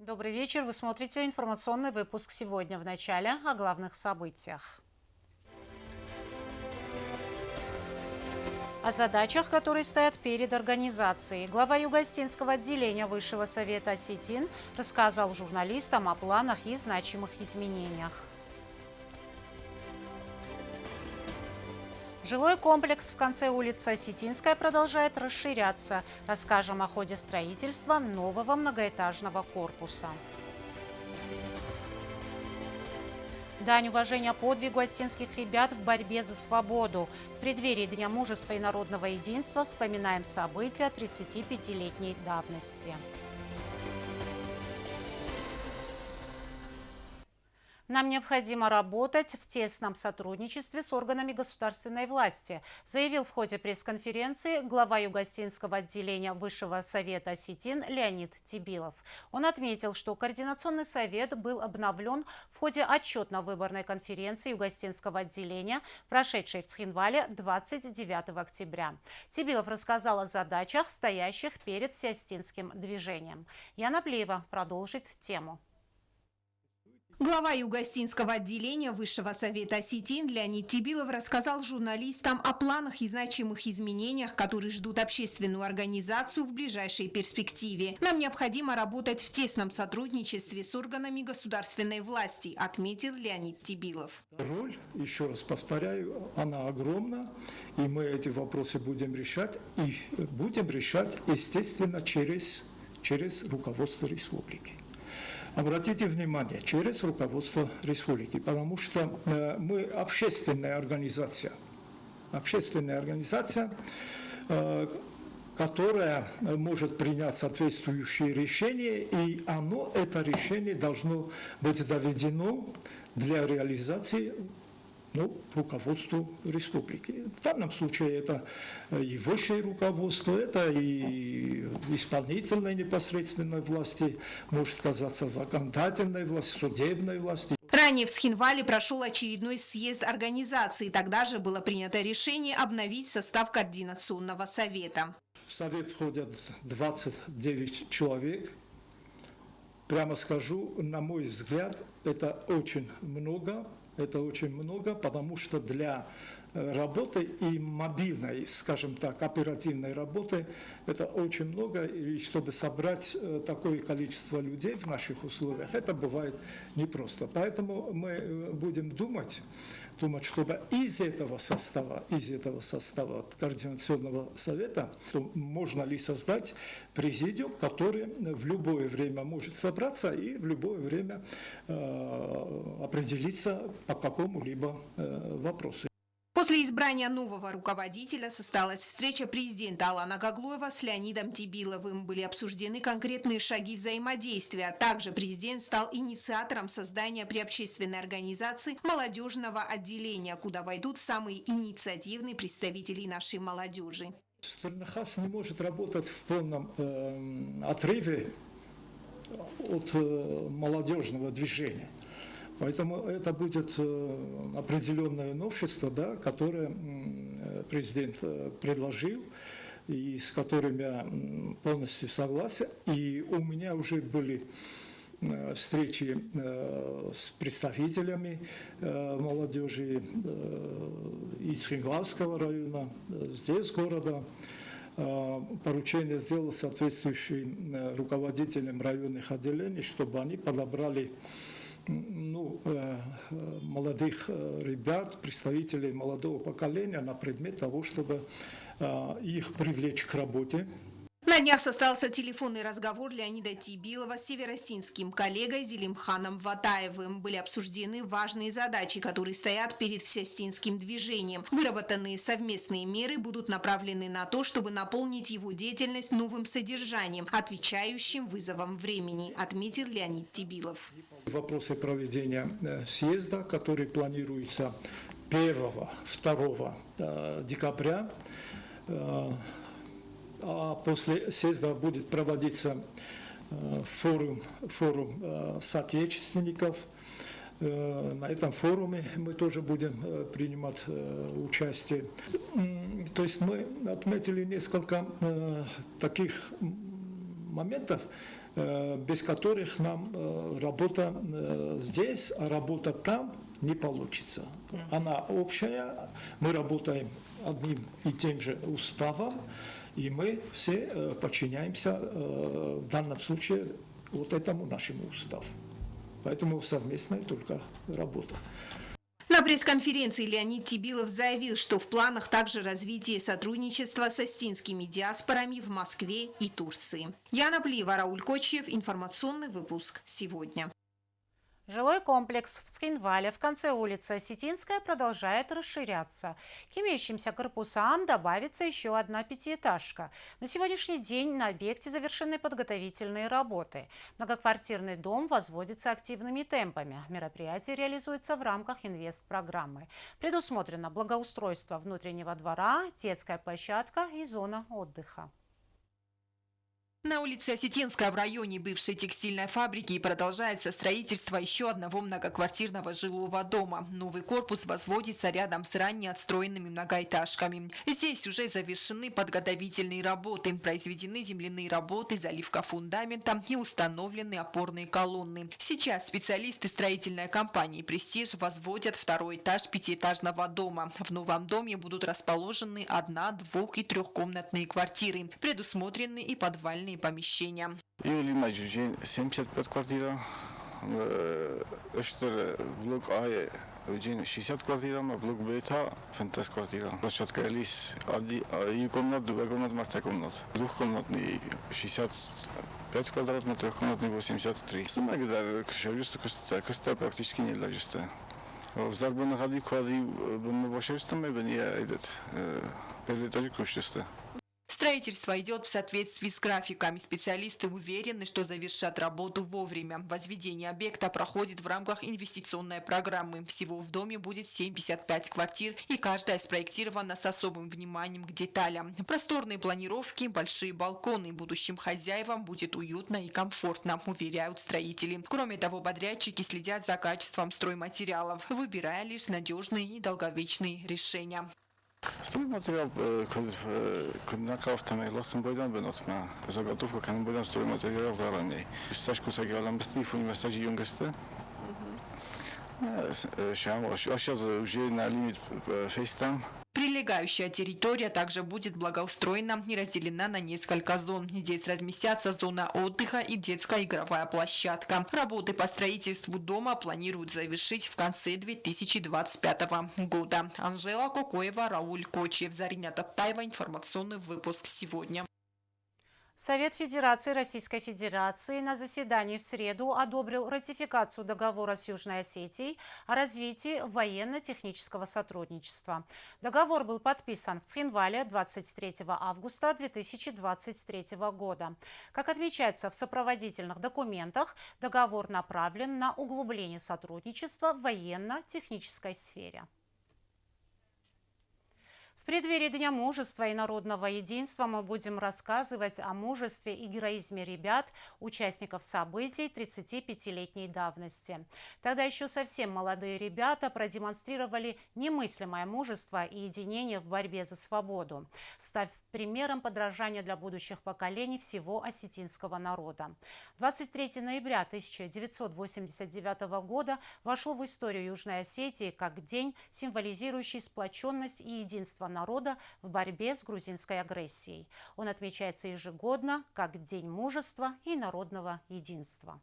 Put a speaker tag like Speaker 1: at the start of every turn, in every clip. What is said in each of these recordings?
Speaker 1: Добрый вечер. Вы смотрите информационный выпуск сегодня. В начале о главных событиях. О задачах, которые стоят перед организацией. Глава Юго-Остинского отделения Высшего совета осетин рассказал журналистам о планах и значимых изменениях. Жилой комплекс в конце улицы Осетинская продолжает расширяться. Расскажем о ходе строительства нового многоэтажного корпуса. Дань уважения подвигу остинских ребят в борьбе за свободу. В преддверии Дня мужества и народного единства вспоминаем события 35-летней давности. Нам необходимо работать в тесном сотрудничестве с органами государственной власти, заявил в ходе пресс-конференции глава Юго-Остинского отделения Высшего совета осетин Леонид Тибилов. Он отметил, что Координационный совет был обновлен в ходе отчетно-выборной конференции Юго-Остинского отделения, прошедшей в Цхинвале 29 октября. Тибилов рассказал о задачах, стоящих перед всеостинским движением. Яна Плеева продолжит тему.
Speaker 2: Глава Юго-Остинского отделения Высшего совета осетин Леонид Тибилов рассказал журналистам о планах и значимых изменениях, которые ждут общественную организацию в ближайшей перспективе. Нам необходимо работать в тесном сотрудничестве с органами государственной власти, отметил Леонид Тибилов.
Speaker 3: Роль, еще раз повторяю, она огромна, и мы эти вопросы будем решать, естественно, через руководство республики. Обратите внимание, через руководство республики, потому что мы общественная организация, которая может принять соответствующие решения, и это решение должно быть доведено для реализации руководству республики. В данном случае это и высшее руководство, это и исполнительной непосредственной власти, может казаться законодательной власти, судебной власти.
Speaker 2: Ранее в Цхинвале прошел очередной съезд организации. Тогда же было принято решение обновить состав Координационного совета.
Speaker 3: В совет входят 29 человек. Прямо скажу, на мой взгляд, это очень много. Потому что для работы и мобильной, скажем так, оперативной работы это очень много. И чтобы собрать такое количество людей в наших условиях, это бывает непросто. Поэтому мы будем думать, чтобы из этого состава Координационного совета можно ли создать президиум, который в любое время может собраться и в любое время определиться по какому-либо вопросу.
Speaker 2: После избрания нового руководителя состоялась встреча президента Алана Гаглоева с Леонидом Тибиловым. Были обсуждены конкретные шаги взаимодействия. Также президент стал инициатором создания при общественной организации молодежного отделения, куда войдут самые инициативные представители нашей молодежи.
Speaker 3: Стернахас не может работать в полном отрыве от молодежного движения. Поэтому это будет определенное новшество, которое президент предложил и с которым я полностью согласен. И у меня уже были встречи с представителями молодежи из Цхинвальского района, здесь города. Поручение сделал соответствующим руководителям районных отделений, чтобы они подобрали молодых ребят, представителей молодого поколения на предмет того, чтобы их привлечь к работе.
Speaker 2: На днях состоялся телефонный разговор Леонида Тибилова с северостинским коллегой Зелимханом Ватаевым. Были обсуждены важные задачи, которые стоят перед всеостинским движением. Выработанные совместные меры будут направлены на то, чтобы наполнить его деятельность новым содержанием, отвечающим вызовам времени, отметил Леонид Тибилов.
Speaker 3: Вопросы проведения съезда, который планируется 1-2 декабря, а после съезда будет проводиться форум соотечественников. На этом форуме мы тоже будем принимать участие. То есть мы отметили несколько таких моментов, без которых нам работа здесь, а работа там не получится. Она общая, мы работаем одним и тем же уставом, и мы все подчиняемся в данном случае вот этому нашему уставу. Поэтому совместная только работа.
Speaker 2: На пресс-конференции Леонид Тибилов заявил, что в планах также развитие сотрудничества с остинскими диаспорами в Москве и Турции. Яна Плиева, Рауль Кочев. Информационный выпуск сегодня.
Speaker 1: Жилой комплекс в Цхинвале в конце улицы Осетинская продолжает расширяться. К имеющимся корпусам добавится еще одна пятиэтажка. На сегодняшний день на объекте завершены подготовительные работы. Многоквартирный дом возводится активными темпами. Мероприятие реализуется в рамках инвестпрограммы. Предусмотрено благоустройство внутреннего двора, детская площадка и зона отдыха.
Speaker 4: На улице Осетинская в районе бывшей текстильной фабрики продолжается строительство еще одного многоквартирного жилого дома. Новый корпус возводится рядом с ранее отстроенными многоэтажками. Здесь уже завершены подготовительные работы, произведены земляные работы, заливка фундамента и установлены опорные колонны. Сейчас специалисты строительной компании «Престиж» возводят второй этаж пятиэтажного дома. В новом доме будут расположены 1-, 2- и 3-комнатные квартиры. Предусмотрены и подвальные помещения.
Speaker 5: Иули Маджуджин 75 квартира, Эштер блок А, 60 квартира, блок Б, 15 квартира. Площадка Элис, и комнат, 2 комнат, мастер комнат. Двухкомнатный 65 квадратных, трехкомнатный 83. Сама гидар, куста практически не лежит. В Зарбанах ходи квадры, мы вошествуем, мы не этот первый этаж кушаем.
Speaker 4: Строительство идет в соответствии с графиками. Специалисты уверены, что завершат работу вовремя. Возведение объекта проходит в рамках инвестиционной программы. Всего в доме будет 75 квартир, и каждая спроектирована с особым вниманием к деталям. Просторные планировки, большие балконы. Будущим хозяевам будет уютно и комфортно, уверяют строители. Кроме того, подрядчики следят за качеством стройматериалов, выбирая лишь надежные и долговечные решения.
Speaker 5: Стройматериал, на кафтаме ласом бойдан бенотма, заготовка камень бойдан стройматериал заранее. Сашку сагиалам быстрее фунимассажи юнгесте. Сейчас уже на лимит фейстам.
Speaker 4: Прилегающая территория также будет благоустроена и разделена на несколько зон. Здесь разместятся зона отдыха и детская игровая площадка. Работы по строительству дома планируют завершить в конце 2025 года. Анжела Кокоева, Рауль Кочев, Зарина Таттаева. Информационный выпуск сегодня.
Speaker 1: Совет Федерации Российской Федерации на заседании в среду одобрил ратификацию договора с Южной Осетией о развитии военно-технического сотрудничества. Договор был подписан в Цхинвале 23 августа 2023 года. Как отмечается в сопроводительных документах, договор направлен на углубление сотрудничества в военно-технической сфере. В преддверии Дня мужества и народного единства мы будем рассказывать о мужестве и героизме ребят, участников событий 35-летней давности. Тогда еще совсем молодые ребята продемонстрировали немыслимое мужество и единение в борьбе за свободу, став примером подражания для будущих поколений всего осетинского народа. 23 ноября 1989 года вошло в историю Южной Осетии как день, символизирующий сплоченность и единство народа в борьбе с грузинской агрессией. Он отмечается ежегодно как День мужества и народного единства.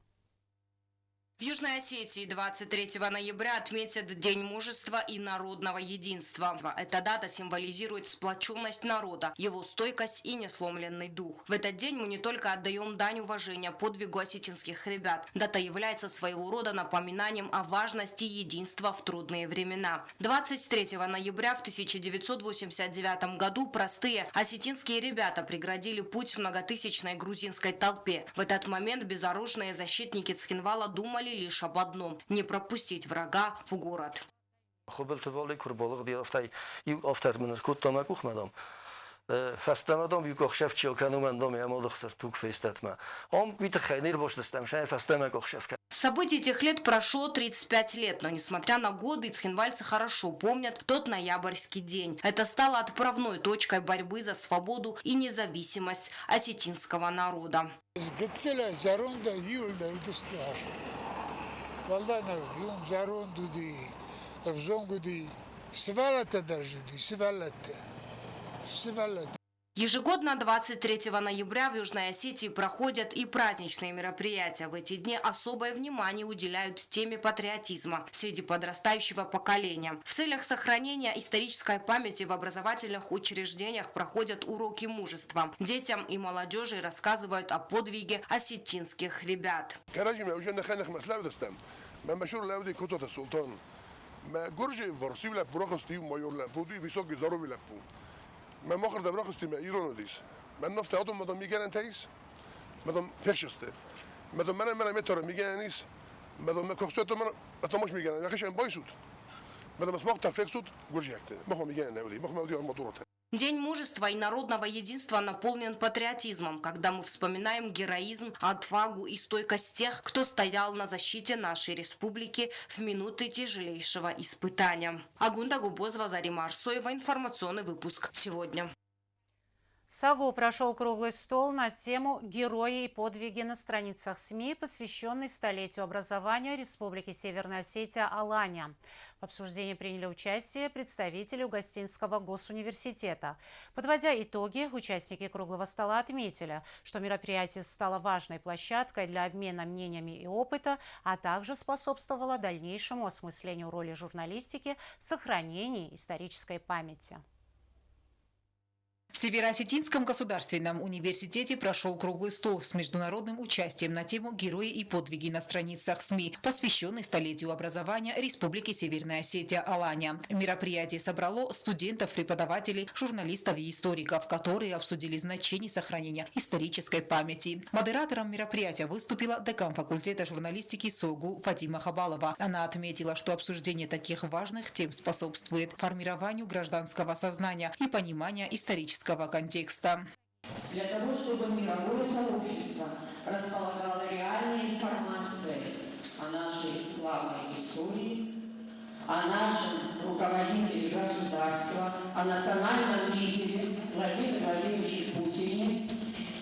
Speaker 6: В Южной Осетии 23 ноября отметят День мужества и народного единства. Эта дата символизирует сплоченность народа, его стойкость и несломленный дух. В этот день мы не только отдаем дань уважения подвигу осетинских ребят. Дата является своего рода напоминанием о важности единства в трудные времена. 23 ноября в 1989 году простые осетинские ребята преградили путь многотысячной грузинской толпе. В этот момент безоружные защитники Цхинвала думали лишь об одном – не пропустить врага в город.
Speaker 7: Festlemadom büyük okşefçi kanumandom ya modokser tuk festetme. Om bir tıkhaynir boş destem şey festlemek okşefke.
Speaker 6: С событий тех лет прошло 35 лет, но несмотря на годы, цхинвальцы хорошо помнят тот ноябрьский день. Это стало отправной точкой борьбы за свободу и независимость осетинского народа.
Speaker 8: Gitseler zarunda yiyorlar uduslar. Vallahi ne diyorum zarundu di, evzongu di, svalata держudi, svalata.
Speaker 6: Ежегодно 23 ноября в Южной Осетии проходят и праздничные мероприятия. В эти дни особое внимание уделяют теме патриотизма среди подрастающего поколения. В целях сохранения исторической памяти в образовательных учреждениях проходят уроки мужества. Детям и молодежи рассказывают о подвиге осетинских ребят.
Speaker 9: من مخر دبرخ استماع إيران وديس من نفط عدم مدام ميجان تايس مدام فيكشسته مدام من متر ميجان نيس مدام كوكسوت من أتمش ميجان يا خشن بايسود مدام اسمه تفكسود جورجيكته مخو ميجان نودي مخو مودي المطورات.
Speaker 6: День мужества и народного единства наполнен патриотизмом, когда мы вспоминаем героизм, отвагу и стойкость тех, кто стоял на защите нашей республики в минуты тяжелейшего испытания. Агунда Губозова, Зарима Арсоева. Информационный выпуск сегодня.
Speaker 1: В САГУ прошел круглый стол на тему «Герои и подвиги» на страницах СМИ, посвященный столетию образования Республики Северная Осетия Алания. В обсуждении приняли участие представители Угостинского госуниверситета. Подводя итоги, участники круглого стола отметили, что мероприятие стало важной площадкой для обмена мнениями и опыта, а также способствовало дальнейшему осмыслению роли журналистики в сохранении исторической памяти.
Speaker 2: В Североосетинском государственном университете прошел круглый стол с международным участием на тему «Герои и подвиги» на страницах СМИ, посвященный столетию образования Республики Северная Осетия Алания. Мероприятие собрало студентов, преподавателей, журналистов и историков, которые обсудили значение сохранения исторической памяти. Модератором мероприятия выступила декан факультета журналистики СОГУ Фатима Хабалова. Она отметила, что обсуждение таких важных тем способствует формированию гражданского сознания и понимания исторического контекста.
Speaker 10: Для того, чтобы мировое сообщество располагало реальной информацией о нашей славной истории, о нашем руководителе государства, о национальном лидере Владимире Владимировиче Путине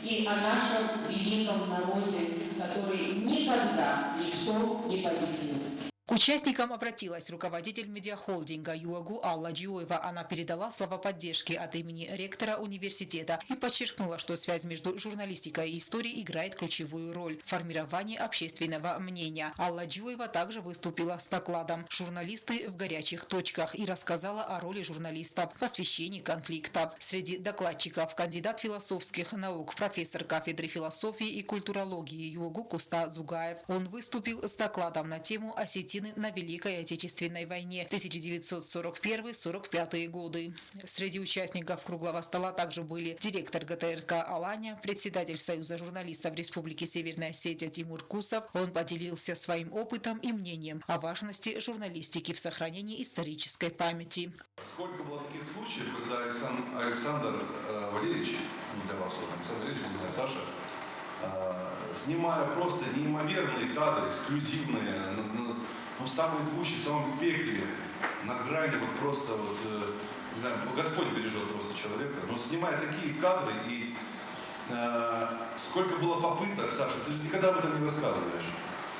Speaker 10: и о нашем великом народе, который никогда никто не победил.
Speaker 2: К участникам обратилась руководитель медиахолдинга ЮАГУ Алла Джиоева. Она передала слова поддержки от имени ректора университета и подчеркнула, что связь между журналистикой и историей играет ключевую роль в формировании общественного мнения. Алла Джиоева также выступила с докладом «Журналисты в горячих точках» и рассказала о роли журналистов в освещении конфликтов. Среди докладчиков кандидат философских наук, профессор кафедры философии и культурологии ЮАГУ Куста Зугаев. Он выступил с докладом на тему осетины на Великой Отечественной войне 1941-45 годы. Среди участников круглого стола также были директор ГТРК Алания, председатель Союза журналистов Республики Северная Осетия Тимур Кусов. Он поделился своим опытом и мнением о важности журналистики в сохранении исторической памяти.
Speaker 11: Сколько было таких случаев, когда Александр Валерьевич, для вас, Александр Валерьевич, для Саша, снимая просто неимоверные кадры, эксклюзивные, ну, самые лучшие, в самом пекле, на грани, вот просто, вот, не знаю, Господь бережет просто человека, но снимая такие кадры, и сколько было попыток, Саша, ты же никогда об этом не рассказываешь,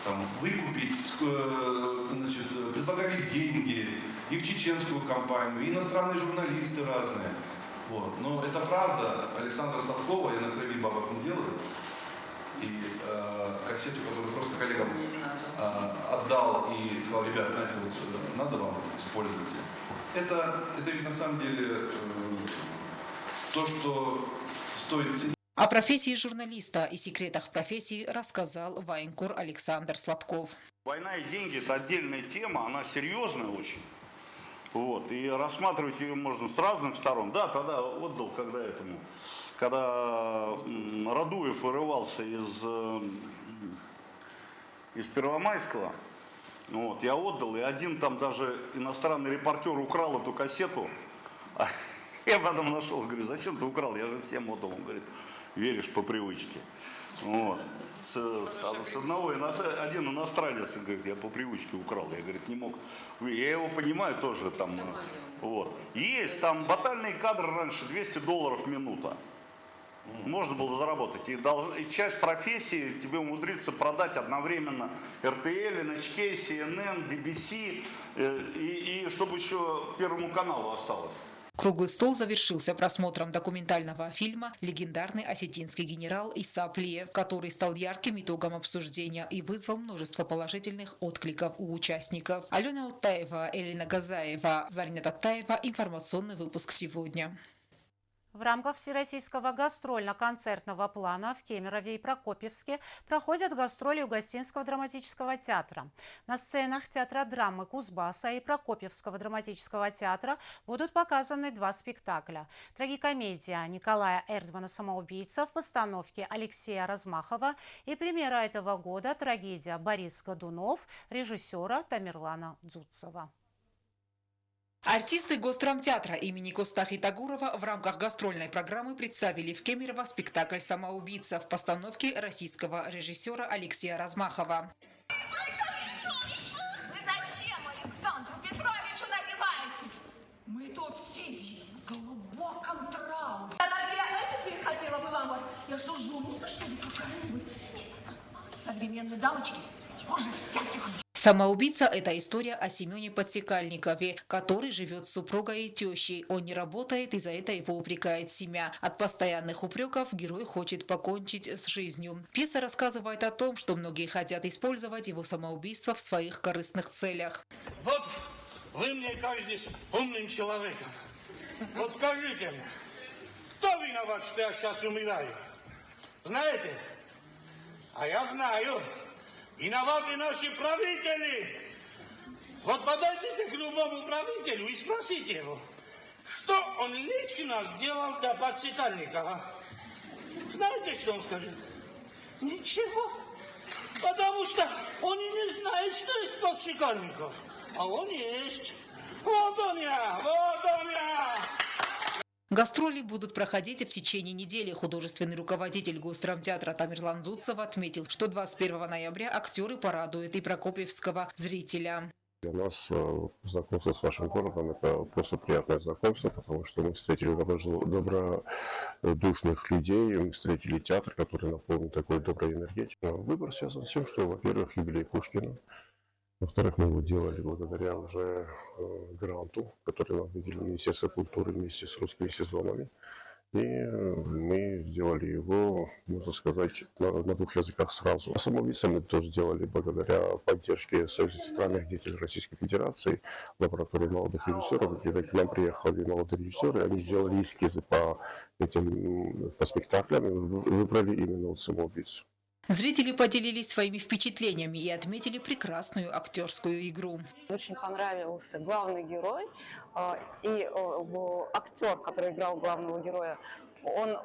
Speaker 11: там, выкупить, значит, предлагали деньги и в чеченскую компанию, и иностранные журналисты разные, вот, но эта фраза Александра Сладкова «Я на крови бабок не делаю», и кассету, которую просто коллегам отдал и сказал: ребят, знаете, вот надо вам использовать. Это ведь на самом деле то, что стоит ценить.
Speaker 2: О профессии журналиста и секретах профессии рассказал военкор Александр Сладков.
Speaker 12: Война и деньги – это отдельная тема, она серьезная очень. Вот, и рассматривать ее можно с разных сторон. Да, тогда отдал, когда Радуев вырывался из Первомайского, вот, я отдал, и один там даже иностранный репортер украл эту кассету, Я потом нашел, говорю, зачем ты украл? Я же всем отдал. Он говорит, веришь по привычке. Вот. С одного один иностранец говорит, я по привычке украл. Я, говорит, не мог. Я его понимаю тоже там. Вот. Есть там батальные кадры раньше, $200 минута. Можно было заработать. И часть профессии тебе умудриться продать одновременно RTL, NHK, CNN, BBC, и чтобы еще Первому каналу осталось.
Speaker 2: Круглый стол завершился просмотром документального фильма «Легендарный осетинский генерал Иса Плиев», который стал ярким итогом обсуждения и вызвал множество положительных откликов у участников. Алена Утаева, Элина Газаева, Зарина Татаева. Информационный выпуск сегодня.
Speaker 1: В рамках всероссийского гастрольно-концертного плана в Кемерове и Прокопьевске проходят гастроли Угостинского драматического театра. На сценах театра драмы Кузбасса и Прокопьевского драматического театра будут показаны 2 спектакля. Трагикомедия Николая Эрдмана «Самоубийца» в постановке Алексея Размахова и премьера этого года трагедия Борис Годунов режиссера Тамерлана Дзуцева.
Speaker 2: Артисты Госдрамтеатра имени Костахи Тагурова в рамках гастрольной программы представили в Кемерово спектакль «Самоубийца» в постановке российского режиссера Алексея Размахова.
Speaker 13: Вы зачем Александру Петровичу набиваетесь? Мы тут сидим в глубоком трауре. Разве я это дверь хотела выламывать? Я что, жумница, что ли, какая-нибудь? Современные дамочки хуже всяких.
Speaker 2: «Самоубийца» – это история о Семене Подсекальникове, который живет с супругой и тещей. Он не работает, и за это его упрекает семья. От постоянных упреков герой хочет покончить с жизнью. Пьеса рассказывает о том, что многие хотят использовать его самоубийство в своих корыстных целях.
Speaker 14: Вот вы мне кажетесь умным человеком. Вот скажите мне, кто виноват, что я сейчас умираю? Знаете? А я знаю. Виноваты наши правители. Вот подойдите к любому правителю и спросите его, что он лично сделал для Подсекальникова. Знаете, что он скажет? Ничего. Потому что он и не знает, что есть Подсекальников. А он есть. Вот он я, вот он я.
Speaker 2: Гастроли будут проходить в течение недели. Художественный руководитель Госдрамтеатра Тамерлан Дзуцев отметил, что 21 ноября актеры порадуют и прокопьевского зрителя.
Speaker 15: Для нас знакомство с вашим городом – это просто приятное знакомство, потому что мы встретили добродушных людей, мы встретили театр, который наполнен такой доброй энергетикой. Выбор связан с тем, что, во-первых, юбилей Пушкина. Во-вторых, мы его делали благодаря уже гранту, который нам выделили Министерство культуры вместе с русскими сезонами. И мы сделали его, можно сказать, на 2 языках сразу. А «Самоубийца» мы тоже сделали благодаря поддержке Союза театральных деятелей Российской Федерации, лаборатории молодых режиссеров, где к нам приехали молодые режиссеры, они сделали эскизы по спектаклям и выбрали именно «Самоубийцу».
Speaker 2: Зрители поделились своими впечатлениями и отметили прекрасную актерскую игру.
Speaker 16: Очень понравился главный герой и актер, который играл главного героя. Он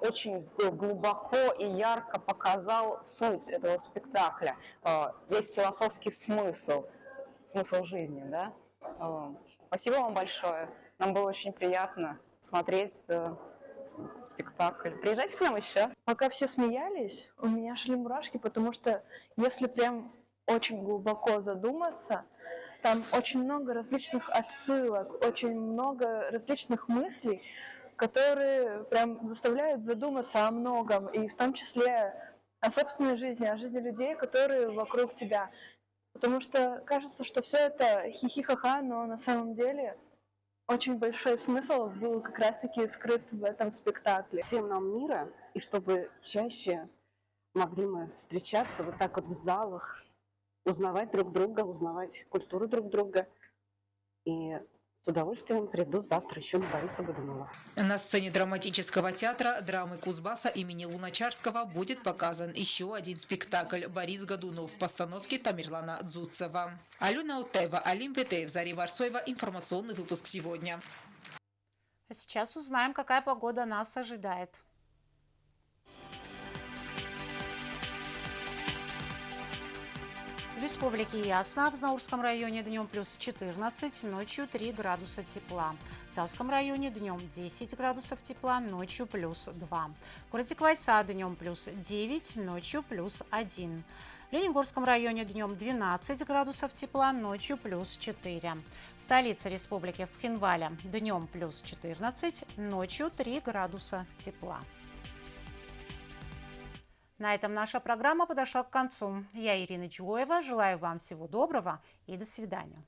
Speaker 16: очень глубоко и ярко показал суть этого спектакля, весь философский смысл жизни. Да? Спасибо вам большое. Нам было очень приятно смотреть спектакль. Приезжайте к нам еще.
Speaker 17: Пока все смеялись, у меня шли мурашки, потому что если прям очень глубоко задуматься, там очень много различных отсылок, очень много различных мыслей, которые прям заставляют задуматься о многом, и в том числе о собственной жизни, о жизни людей, которые вокруг тебя. Потому что кажется, что все это хихи-ха-ха, но на самом деле очень большой смысл был как раз-таки скрыт в этом спектакле.
Speaker 18: Всем нам мира, и чтобы чаще могли мы встречаться вот так вот в залах, узнавать друг друга, узнавать культуру друг друга. И с удовольствием приду завтра еще на Бориса Годунова.
Speaker 2: На сцене драматического театра драмы Кузбасса имени Луначарского будет показан еще один спектакль «Борис Годунов» в постановке Тамерлана Дзуцева. Алена Утаева, Алим Петеев, Заря Варсоева. Информационный выпуск сегодня.
Speaker 1: Сейчас узнаем, какая погода нас ожидает. В республике ясно. В Знаурском районе днем плюс 14, ночью 3 градуса тепла. В Цауском районе днем 10 градусов тепла, ночью плюс 2. В городе Квайса днем плюс 9, ночью плюс 1. В Лениногорском районе днем 12 градусов тепла, ночью плюс 4. Столица республики Цхинваля днем плюс 14, ночью 3 градуса тепла. На этом наша программа подошла к концу. Я, Ирина Чугоева, желаю вам всего доброго и до свидания.